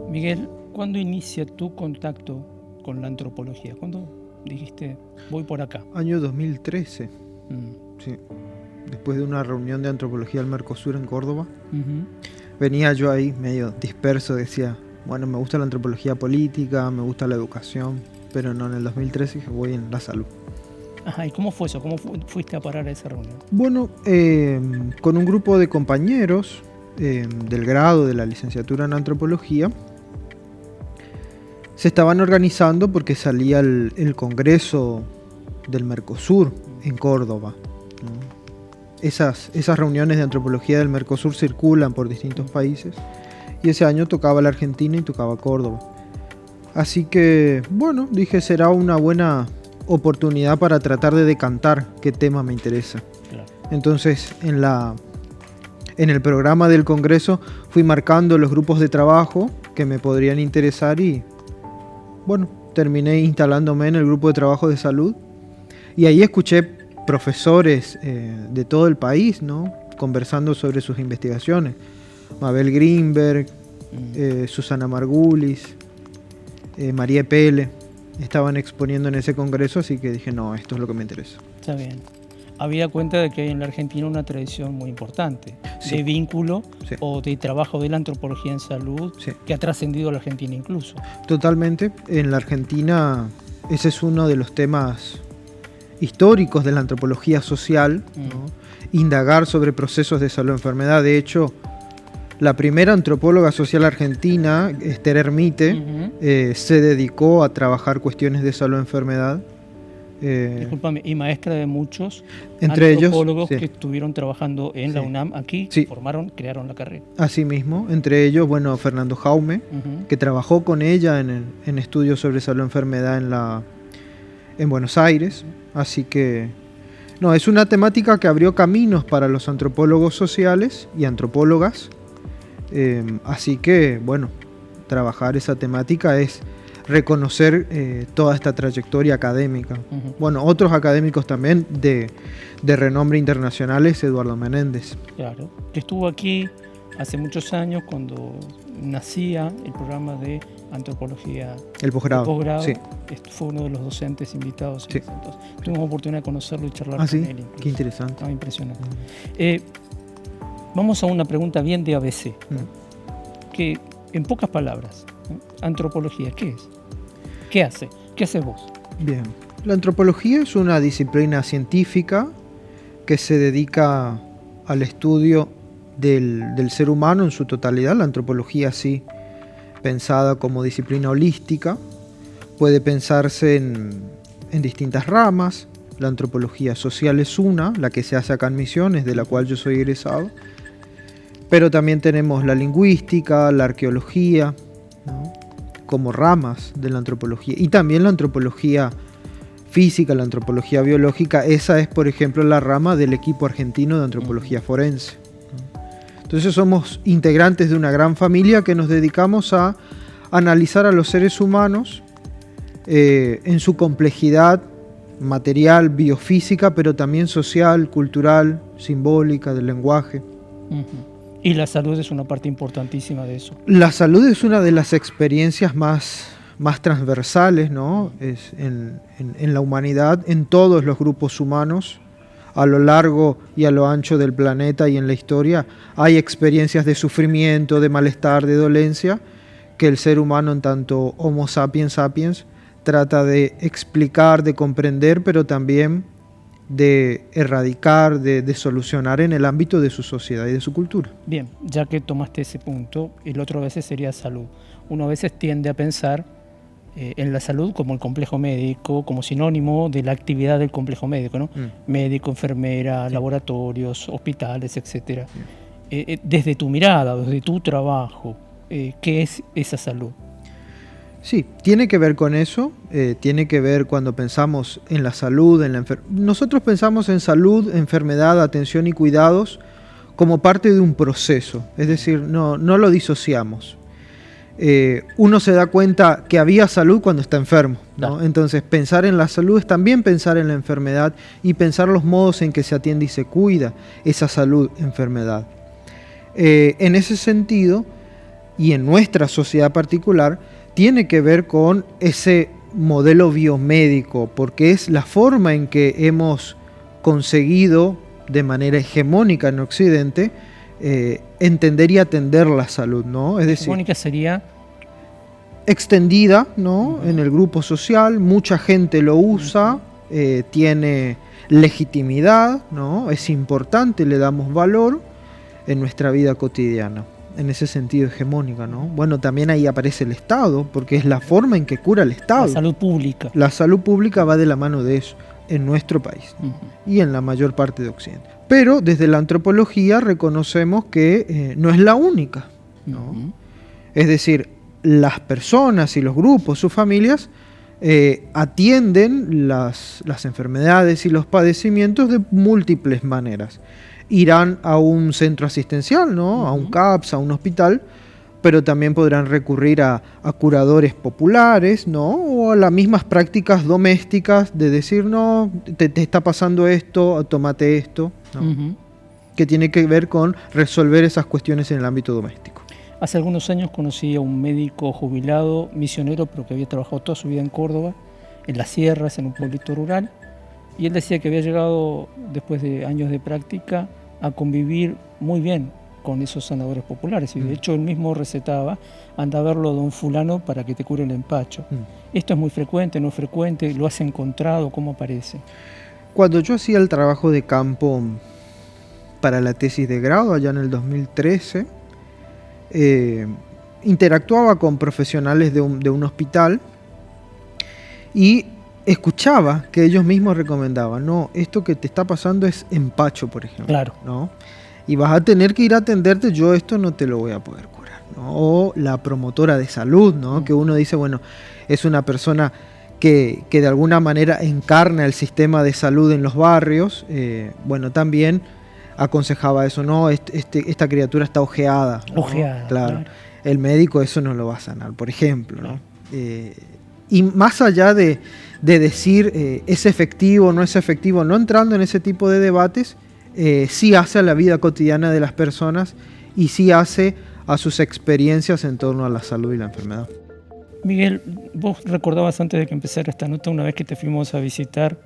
Miguel, ¿cuándo inicia tu contacto con la antropología? ¿Cuándo dijiste, voy por acá? Año 2013, Mm. sí. Después de una reunión de antropología del Mercosur en Córdoba. Ujú. Venía yo ahí medio disperso, decía, bueno, me gusta la antropología política, me gusta la educación, pero no, en el 2013 dije, voy en la salud. Ajá, ¿y cómo fue eso? ¿Cómo fuiste a parar a esa reunión? Bueno, con un grupo de compañeros del grado de la licenciatura en antropología, se estaban organizando porque salía el Congreso del Mercosur en Córdoba, ¿no? Esas reuniones de antropología del Mercosur circulan por distintos países y ese año tocaba la Argentina y tocaba Córdoba. Así que, bueno, dije, será una buena oportunidad para tratar de decantar qué tema me interesa. Claro. Entonces, en el programa del Congreso fui marcando los grupos de trabajo que me podrían interesar y, bueno, terminé instalándome en el grupo de trabajo de salud y ahí escuché profesores de todo el país, ¿no? Conversando sobre sus investigaciones. Mabel Greenberg, Susana Margulis, María Pele, estaban exponiendo en ese congreso, así que dije, no, esto es lo que me interesa. Está bien. Había cuenta de que hay en la Argentina una tradición muy importante Sí. de vínculo Sí. o de trabajo de la antropología en salud, Sí. que ha trascendido a la Argentina incluso. Totalmente. En la Argentina ese es uno de los temas históricos de la antropología social, ¿no? Indagar sobre procesos de salud-enfermedad. De hecho, la primera antropóloga social argentina, Esther Hermite, se dedicó a trabajar cuestiones de salud-enfermedad. Discúlpame, y maestra de muchos Entre antropólogos ellos, que estuvieron trabajando en la UNAM aquí, Sí. crearon la carrera. Así mismo, entre ellos, bueno, Fernando Jaume, que trabajó con ella en estudios sobre salud-enfermedad en Buenos Aires. Así que, no, es una temática que abrió caminos para los antropólogos sociales y antropólogas. Así que, bueno, trabajar esa temática es reconocer toda esta trayectoria académica. Bueno, otros académicos también de renombre internacional es Eduardo Menéndez. Claro, que estuvo aquí hace muchos años cuando nacía el programa de antropología. El posgrado. Sí. Fue uno de los docentes invitados. Sí. Entonces, tuvimos oportunidad de conocerlo y charlar ¿sí? con él. Incluso. Qué interesante. Impresionante. Vamos a una pregunta bien de ABC. Que, en pocas palabras, antropología, ¿qué es? ¿Qué hace? ¿Qué haces vos? Bien. La antropología es una disciplina científica que se dedica al estudio del ser humano en su totalidad. La antropología, sí, pensada como disciplina holística, puede pensarse en distintas ramas. La antropología social es una, la que se hace acá en Misiones, de la cual yo soy egresado. Pero también tenemos la lingüística, la arqueología, ¿no? Como ramas de la antropología. Y también la antropología física, la antropología biológica. Esa es, por ejemplo, la rama del equipo argentino de antropología forense. Entonces somos integrantes de una gran familia que nos dedicamos a analizar a los seres humanos en su complejidad material, biofísica, pero también social, cultural, simbólica, del lenguaje. Y la salud es una parte importantísima de eso. La salud es una de las experiencias más transversales, ¿no? Es en la humanidad, en todos los grupos humanos, a lo largo y a lo ancho del planeta y en la historia, hay experiencias de sufrimiento, de malestar, de dolencia, que el ser humano, en tanto Homo sapiens sapiens, trata de explicar, de comprender, pero también de erradicar, de solucionar en el ámbito de su sociedad y de su cultura. Bien, ya que tomaste ese punto, el otro a veces sería salud. Uno a veces tiende a pensar en la salud como el complejo médico, como sinónimo de la actividad del complejo médico, ¿no? Médico, enfermera, sí, laboratorios, hospitales, etc. Desde tu mirada, desde tu trabajo, ¿qué es esa salud? Sí, tiene que ver con eso, tiene que ver cuando pensamos en la salud, en la enfermedad. Nosotros pensamos en salud, enfermedad, atención y cuidados como parte de un proceso, es decir, no lo disociamos. uno se da cuenta que había salud cuando está enfermo, ¿no? Claro. Entonces, pensar en la salud es también pensar en la enfermedad y pensar los modos en que se atiende y se cuida esa salud-enfermedad. En ese sentido, y en nuestra sociedad particular, tiene que ver con ese modelo biomédico, porque es la forma en que hemos conseguido de manera hegemónica en Occidente entender y atender la salud, ¿no? Es decir, Hegemónica sería extendida, ¿no? En el grupo social, mucha gente lo usa, tiene legitimidad, ¿no? Es importante, le damos valor en nuestra vida cotidiana. En ese sentido hegemónica, ¿no? Bueno, también ahí aparece el Estado, porque es la forma en que cura el Estado. la salud pública. La salud pública va de la mano de eso en nuestro país y en la mayor parte de Occidente. Pero desde la antropología reconocemos que no es la única, ¿no? Es decir, las personas y los grupos, sus familias, atienden las enfermedades y los padecimientos de múltiples maneras. Irán a un centro asistencial, ¿no? A un CAPS, a un hospital, pero también podrán recurrir a curadores populares, ¿no? O a las mismas prácticas domésticas de decir, no, te está pasando esto, tómate esto, ¿no? Que tiene que ver con resolver esas cuestiones en el ámbito doméstico. Hace algunos años conocí a un médico jubilado, misionero, pero que había trabajado toda su vida en Córdoba, en las sierras, en un pueblito rural, y él decía que había llegado, después de años de práctica, a convivir muy bien con esos sanadores populares, y de hecho él mismo recetaba, anda a verlo a don fulano para que te cure el empacho. ¿Esto es muy frecuente, no frecuente? ¿Lo has encontrado? ¿Cómo aparece? Cuando yo hacía el trabajo de campo para la tesis de grado, allá en el 2013, interactuaba con profesionales de un hospital y escuchaba que ellos mismos recomendaban, no, esto que te está pasando es empacho, por ejemplo. Claro. ¿No? Y vas a tener que ir a atenderte, yo esto no te lo voy a poder curar, ¿no? O la promotora de salud, ¿no? Que uno dice, bueno, es una persona que de alguna manera encarna el sistema de salud en los barrios, bueno, también aconsejaba eso, no, esta criatura está ojeada, ¿no? Ojeada, claro. El médico eso no lo va a sanar, por ejemplo, ¿no? Y más allá de decir es efectivo, no es efectivo, no entrando en ese tipo de debates, sí hace a la vida cotidiana de las personas y sí hace a sus experiencias en torno a la salud y la enfermedad. Miguel, vos recordabas antes de que empezara esta nota una vez que te fuimos a visitar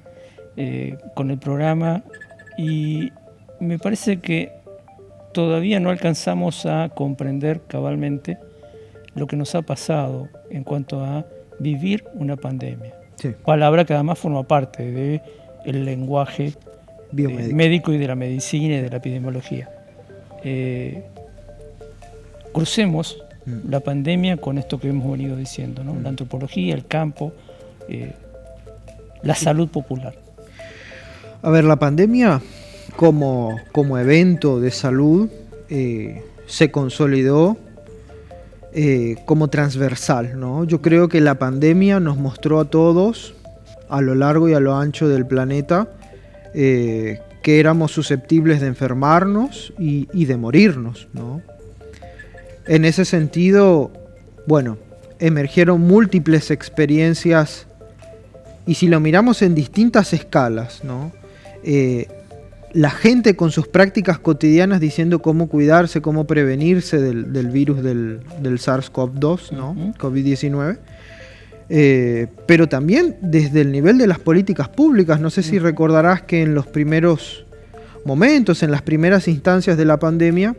con el programa, y me parece que todavía no alcanzamos a comprender cabalmente lo que nos ha pasado en cuanto a vivir una pandemia. Sí. Palabra que además forma parte del lenguaje médico y de la medicina y de la epidemiología. Crucemos la pandemia con esto que hemos venido diciendo, ¿no? La antropología, el campo, la salud popular. A ver, la pandemia como evento de salud se consolidó como transversal, ¿no? Yo creo que la pandemia nos mostró a todos, a lo largo y a lo ancho del planeta, que éramos susceptibles de enfermarnos y de morirnos, ¿no? En ese sentido, bueno, emergieron múltiples experiencias, y si lo miramos en distintas escalas, ¿no? La gente con sus prácticas cotidianas diciendo cómo cuidarse, cómo prevenirse del virus del SARS-CoV-2, ¿no? COVID-19. Pero también desde el nivel de las políticas públicas. No sé si recordarás que en los primeros momentos, en las primeras instancias de la pandemia,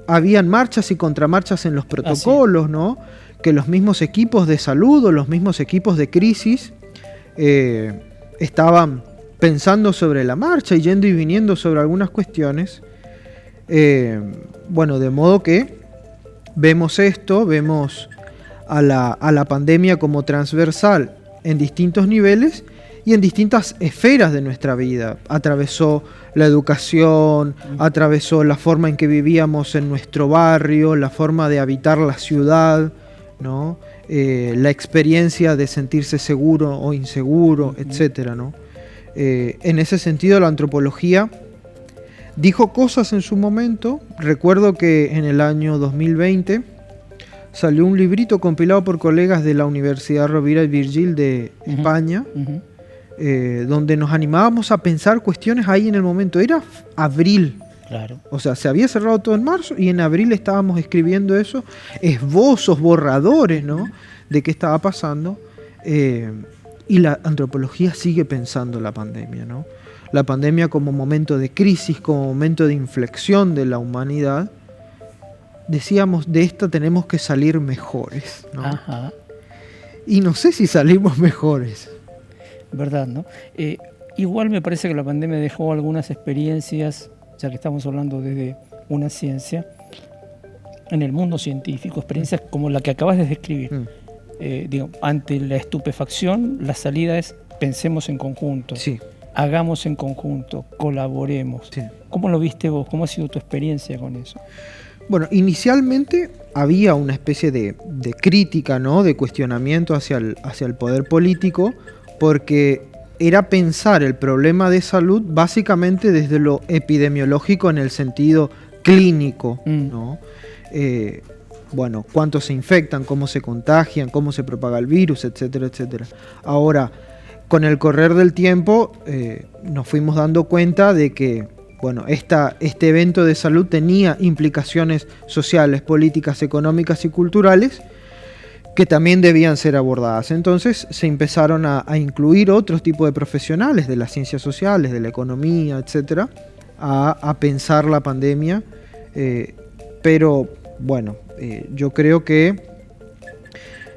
habían marchas y contramarchas en los protocolos, ¿no? Que los mismos equipos de salud o los mismos equipos de crisis estaban pensando sobre la marcha y yendo y viniendo sobre algunas cuestiones. Bueno, de modo que vemos esto, vemos a la pandemia como transversal en distintos niveles y en distintas esferas de nuestra vida. Atravesó la educación, atravesó la forma en que vivíamos en nuestro barrio, la forma de habitar la ciudad, ¿no? La experiencia de sentirse seguro o inseguro, etcétera, ¿no? En ese sentido, la antropología dijo cosas en su momento. Recuerdo que en el año 2020 salió un librito compilado por colegas de la Universidad Rovira y Virgil de España, donde nos animábamos a pensar cuestiones ahí en el momento. Era abril. Claro. O sea, se había cerrado todo en marzo y en abril estábamos escribiendo eso, esbozos, borradores, ¿no?, de qué estaba pasando. Y la antropología sigue pensando la pandemia, ¿no? La pandemia como momento de crisis, como momento de inflexión de la humanidad. Decíamos, de esta tenemos que salir mejores, ¿no? Ajá. Y no sé si salimos mejores. ¿Verdad, no? Igual me parece que la pandemia dejó algunas experiencias, ya que estamos hablando desde una ciencia, en el mundo científico, experiencias como la que acabas de describir. Digo, ante la estupefacción, la salida es pensemos en conjunto, Sí. hagamos en conjunto, colaboremos. Sí. ¿Cómo lo viste vos? ¿Cómo ha sido tu experiencia con eso? Bueno, inicialmente había una especie de crítica, ¿no?, de cuestionamiento hacia el poder político, porque era pensar el problema de salud básicamente desde lo epidemiológico en el sentido clínico, ¿no? Bueno, cuántos se infectan, cómo se contagian, cómo se propaga el virus, etcétera, etcétera. Ahora, con el correr del tiempo, nos fuimos dando cuenta de que, bueno, este evento de salud tenía implicaciones sociales, políticas, económicas y culturales que también debían ser abordadas. Entonces se empezaron a incluir otros tipos de profesionales de las ciencias sociales, de la economía, etcétera, a pensar la pandemia. Pero bueno, yo creo que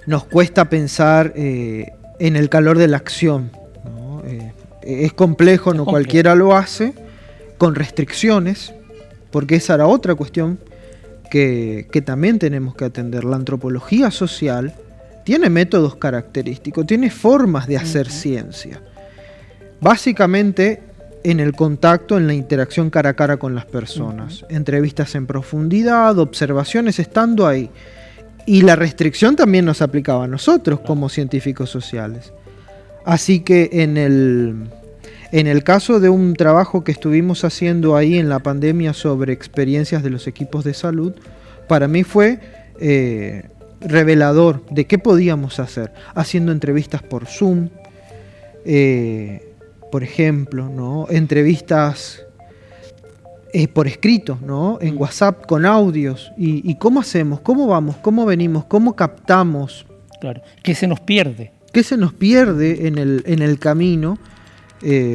nos cuesta pensar en el calor de la acción, ¿no? Es complejo, no cualquiera lo hace, con restricciones, porque esa era otra cuestión que también tenemos que atender. La antropología social tiene métodos característicos, tiene formas de hacer ciencia. Básicamente en el contacto, en la interacción cara a cara con las personas, entrevistas en profundidad, observaciones estando ahí. Y la restricción también nos aplicaba a nosotros como científicos sociales. Así que en el caso de un trabajo que estuvimos haciendo ahí en la pandemia sobre experiencias de los equipos de salud, para mí fue revelador de qué podíamos hacer, haciendo entrevistas por Zoom, por ejemplo, ¿no?, entrevistas por escrito, ¿no?, en WhatsApp con audios, y cómo hacemos, cómo vamos, cómo venimos, cómo captamos. Claro, ¿qué se nos pierde? ¿Qué se nos pierde en el camino?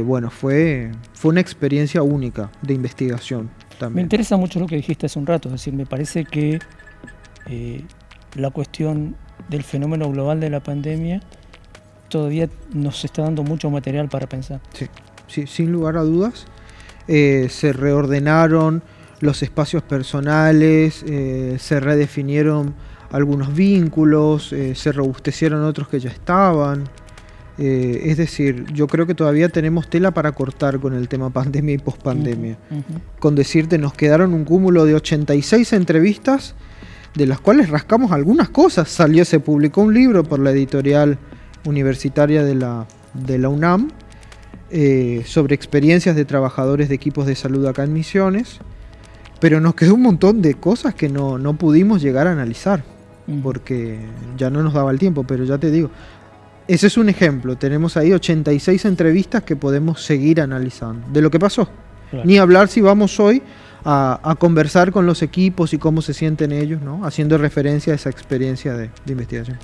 Bueno, fue una experiencia única de investigación también. Me interesa mucho lo que dijiste hace un rato, es decir, me parece que la cuestión del fenómeno global de la pandemia todavía nos está dando mucho material para pensar. Sí, sin lugar a dudas. Se reordenaron los espacios personales, se redefinieron algunos vínculos, se robustecieron otros que ya estaban. Es decir, yo creo que todavía tenemos tela para cortar con el tema pandemia y pospandemia. Con decirte, nos quedaron un cúmulo de 86 entrevistas, de las cuales rascamos algunas cosas. Se publicó un libro por la editorial universitaria de la UNAM sobre experiencias de trabajadores de equipos de salud acá en Misiones, pero nos quedó un montón de cosas que no pudimos llegar a analizar, porque ya no nos daba el tiempo. Pero ya te digo, ese es un ejemplo. Tenemos ahí 86 entrevistas que podemos seguir analizando de lo que pasó. Claro. Ni hablar si vamos hoy a conversar con los equipos y cómo se sienten ellos, ¿no?, haciendo referencia a esa experiencia de investigación.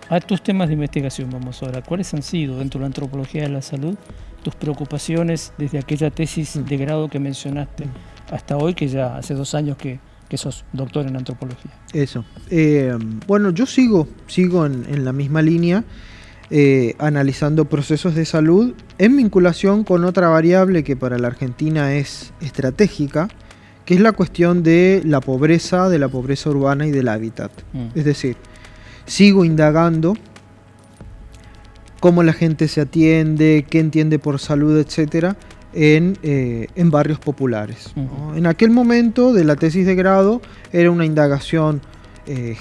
A tus temas de investigación vamos ahora. ¿Cuáles han sido, dentro de la antropología de la salud, tus preocupaciones desde aquella tesis de grado que mencionaste hasta hoy, que ya hace 2 años que sos doctor en antropología? Eso. Bueno, yo sigo en la misma línea, analizando procesos de salud en vinculación con otra variable que para la Argentina es estratégica, que es la cuestión de la pobreza urbana y del hábitat. Es decir, sigo indagando cómo la gente se atiende, qué entiende por salud, etcétera, en barrios populares, ¿no? En aquel momento de la tesis de grado era una indagación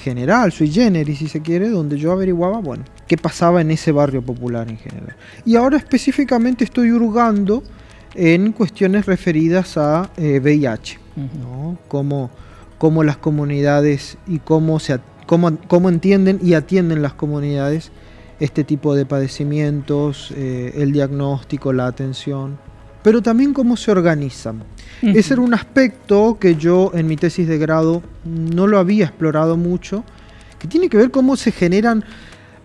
general, sui generis, si se quiere, donde yo averiguaba, bueno, qué pasaba en ese barrio popular en general. Y ahora específicamente estoy hurgando en cuestiones referidas a VIH, ¿no? Cómo las comunidades y cómo cómo entienden y atienden las comunidades este tipo de padecimientos, el diagnóstico, la atención, pero también cómo se organizan. Ese era un aspecto que yo en mi tesis de grado no lo había explorado mucho, que tiene que ver cómo se generan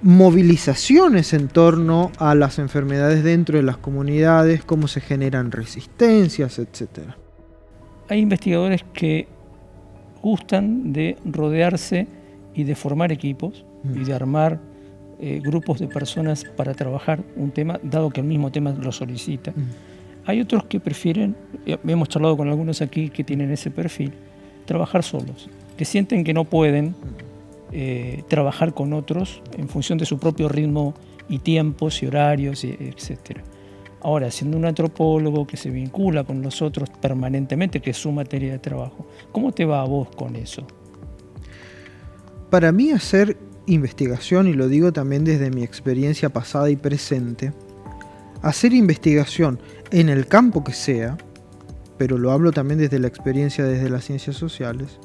movilizaciones en torno a las enfermedades dentro de las comunidades, cómo se generan resistencias, etc. Hay investigadores que gustan de rodearse y de formar equipos y de armar grupos de personas para trabajar un tema, dado que el mismo tema lo solicita. Hay otros que prefieren, hemos charlado con algunos aquí que tienen ese perfil, trabajar solos, que sienten que no pueden trabajar con otros en función de su propio ritmo y tiempos y horarios, etc. Ahora, siendo un antropólogo que se vincula con los otros permanentemente, que es su materia de trabajo, ¿cómo te va a vos con eso? Para mí hacer investigación, y lo digo también desde mi experiencia pasada y presente, hacer investigación en el campo que sea, pero lo hablo también desde la experiencia desde las ciencias sociales,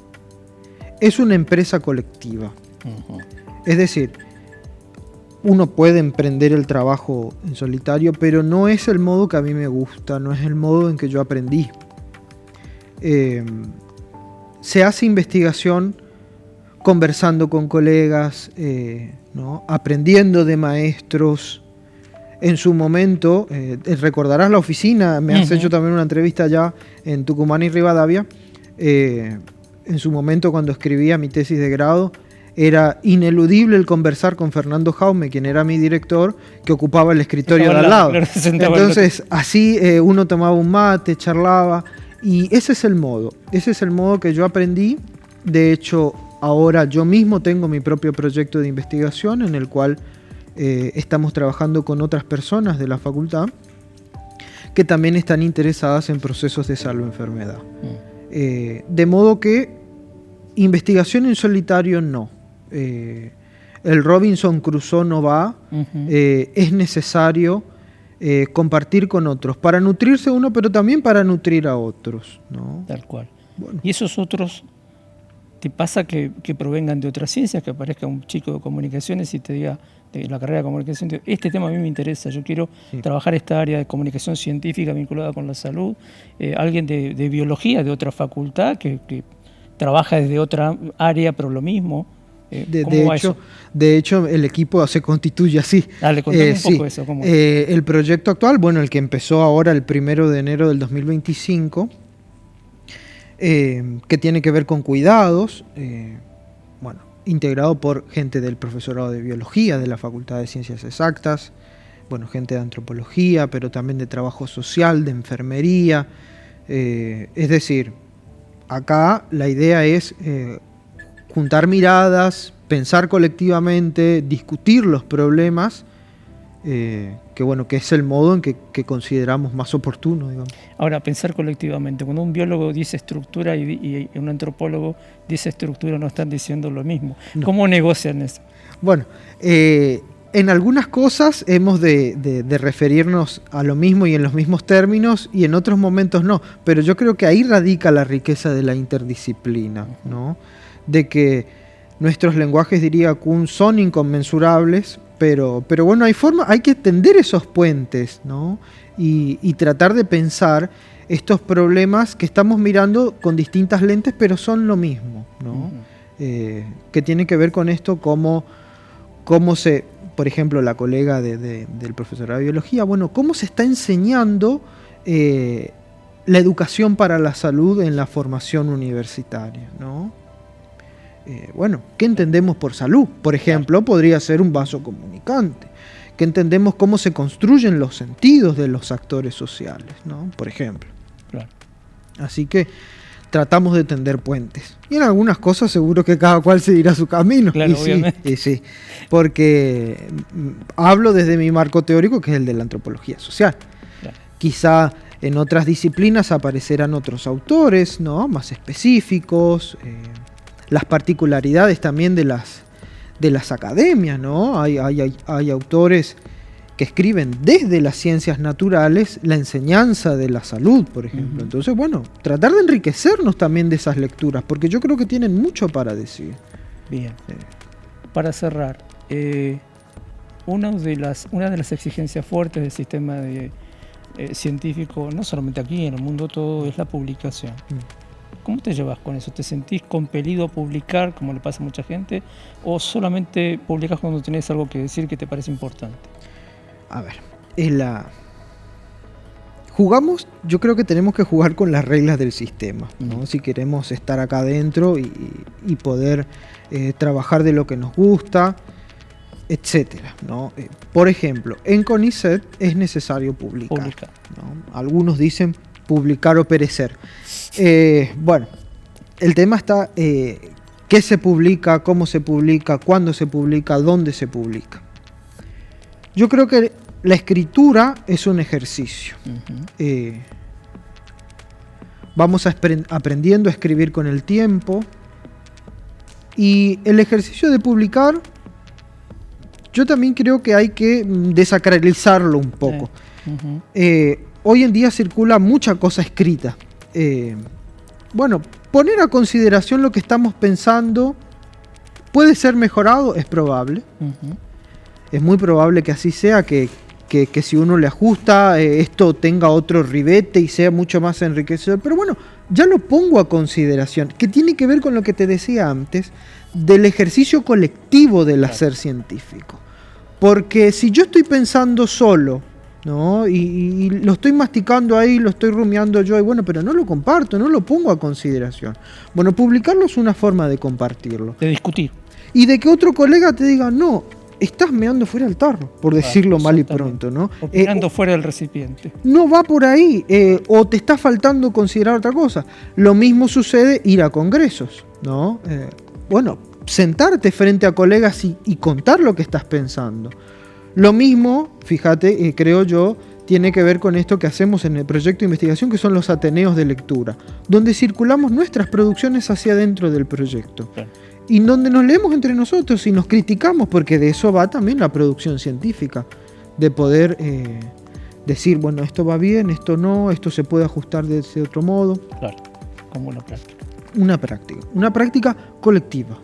es una empresa colectiva. Es decir, uno puede emprender el trabajo en solitario, pero no es el modo que a mí me gusta, no es el modo en que yo aprendí. Se hace investigación conversando con colegas, ¿no? Aprendiendo de maestros. En su momento, recordarás la oficina, me has hecho también una entrevista allá en Tucumán y Rivadavia. En su momento, cuando escribía mi tesis de grado, era ineludible el conversar con Fernando Jaume, quien era mi director, que ocupaba el escritorio de al lado. Entonces, así uno tomaba un mate, charlaba, y ese es el modo que yo aprendí. De hecho, ahora yo mismo tengo mi propio proyecto de investigación en el cual estamos trabajando con otras personas de la facultad que también están interesadas en procesos de salvo-enfermedad. De modo que investigación en solitario no. El Robinson Crusoe no va. Es necesario compartir con otros para nutrirse uno, pero también para nutrir a otros, ¿no? Tal cual. Bueno. Y esos otros, ¿te pasa que provengan de otras ciencias? Que aparezca un chico de comunicaciones y te diga, de la carrera de comunicación, este tema a mí me interesa, yo quiero trabajar esta área de comunicación científica vinculada con la salud. Alguien de biología, de otra facultad, que trabaja desde otra área, pero lo mismo. De hecho, el equipo se constituye así. Dale, contame un poco eso. ¿Cómo? El proyecto actual, bueno, el que empezó ahora el 1 de enero del 2025, que tiene que ver con cuidados, bueno, integrado por gente del profesorado de biología, de la Facultad de Ciencias Exactas, bueno, gente de antropología, pero también de trabajo social, de enfermería. Es decir, acá la idea es juntar miradas, pensar colectivamente, discutir los problemas, que bueno, que es el modo en que consideramos más oportuno, digamos. Ahora, pensar colectivamente, cuando un biólogo dice estructura y un antropólogo dice estructura, no están diciendo lo mismo. No. ¿Cómo negocian eso? Bueno, en algunas cosas hemos de referirnos a lo mismo y en los mismos términos, y en otros momentos no, pero yo creo que ahí radica la riqueza de la interdisciplina, ¿no? De que nuestros lenguajes, diría Kuhn, son inconmensurables, pero bueno, hay que tender esos puentes, ¿no? Y tratar de pensar estos problemas que estamos mirando con distintas lentes, pero son lo mismo, ¿no? Que tiene que ver con esto, cómo se, por ejemplo, la colega del profesorado de biología, bueno, cómo se está enseñando la educación para la salud en la formación universitaria, ¿no? Bueno, ¿qué entendemos por salud? Por ejemplo, podría ser un vaso comunicante. ¿Qué entendemos cómo se construyen los sentidos de los actores sociales, ¿no? Por ejemplo. Claro. Así que tratamos de tender puentes. Y en algunas cosas seguro que cada cual seguirá su camino. Claro, obviamente. Sí, porque hablo desde mi marco teórico, que es el de la antropología social. Claro. Quizá en otras disciplinas aparecerán otros autores, ¿no? Más específicos, las particularidades también de las academias, ¿no? Hay autores que escriben desde las ciencias naturales la enseñanza de la salud, por ejemplo. Entonces, bueno, tratar de enriquecernos también de esas lecturas, porque yo creo que tienen mucho para decir. Bien. Para cerrar, una de las exigencias fuertes del sistema científico, no solamente aquí, en el mundo todo, es la publicación. ¿Cómo te llevas con eso? ¿Te sentís compelido a publicar, como le pasa a mucha gente, o solamente publicas cuando tenés algo que decir que te parece importante? A ver, jugamos, yo creo que tenemos que jugar con las reglas del sistema, ¿no? Si queremos estar acá adentro y poder trabajar de lo que nos gusta, etcétera, ¿no? Por ejemplo, en CONICET es necesario publicar. ¿No? Algunos dicen publicar o perecer. Bueno, el tema está qué se publica, cómo se publica, cuándo se publica, dónde se publica. Yo creo que la escritura es un ejercicio. Vamos aprendiendo a escribir con el tiempo. Y el ejercicio de publicar, yo también creo que hay que desacralizarlo un poco. Hoy en día circula mucha cosa escrita. Bueno, poner a consideración lo que estamos pensando puede ser mejorado, es probable. Es muy probable que así sea, que si uno le ajusta, esto tenga otro ribete y sea mucho más enriquecedor. Pero bueno, ya lo pongo a consideración, que tiene que ver con lo que te decía antes, del ejercicio colectivo del hacer científico. Porque si yo estoy pensando solo, ¿no? Y lo estoy masticando ahí, lo estoy rumiando yo, y bueno, pero no lo comparto, no lo pongo a consideración. Bueno, publicarlo es una forma de compartirlo. De discutir. Y de que otro colega te diga, no, estás meando fuera del tarro, por decirlo mal y pronto, ¿no? Opinando fuera del recipiente. No va por ahí, o te está faltando considerar otra cosa. Lo mismo sucede ir a congresos, ¿no? Bueno, sentarte frente a colegas y contar lo que estás pensando. Lo mismo, fíjate, creo yo, tiene que ver con esto que hacemos en el proyecto de investigación, que son los ateneos de lectura, donde circulamos nuestras producciones hacia adentro del proyecto. Claro. Y donde nos leemos entre nosotros y nos criticamos, porque de eso va también la producción científica, de poder decir, bueno, esto va bien, esto no, esto se puede ajustar de ese otro modo. Claro, como una práctica. Una práctica colectiva.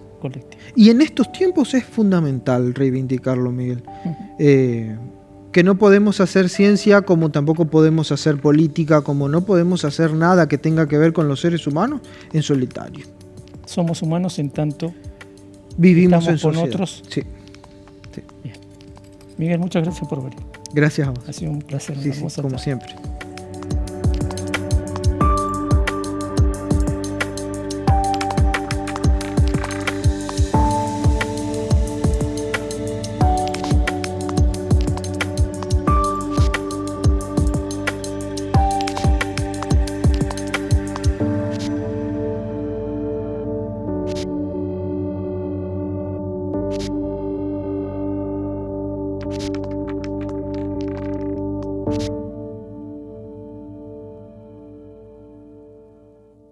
Y en estos tiempos es fundamental reivindicarlo, Miguel. Que no podemos hacer ciencia, como tampoco podemos hacer política, como no podemos hacer nada que tenga que ver con los seres humanos en solitario. Somos humanos en tanto vivimos en con sociedad. Otros. Sí. Bien. Miguel, muchas gracias por venir. Gracias a vos. Ha sido un placer. Sí, como siempre.